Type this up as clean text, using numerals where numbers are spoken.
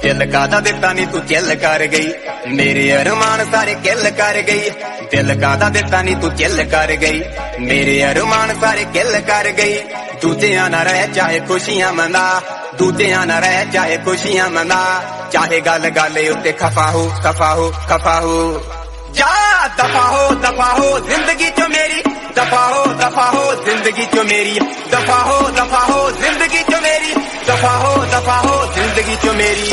दिल कादा दिता नी तू चिल कर गई, मेरे अरमान सारे किल कर गई। दिल कादा दिता नी तू चिल कर गई, मेरे अरमान सारे किल कर गई। दूजियां ना रह चाहे खुशियां मना, दूजियां ना रह चाहे खुशियां मना, चाहे गल गल उत्ते खफा हो खफा हो खफा हो। जा दफा हो जिंदगी चो मेरी, दफा हो जिंदगी चो मेरी, दफा हो जिंदगी चो मेरी, दफा हो जिंदगी चो मेरी।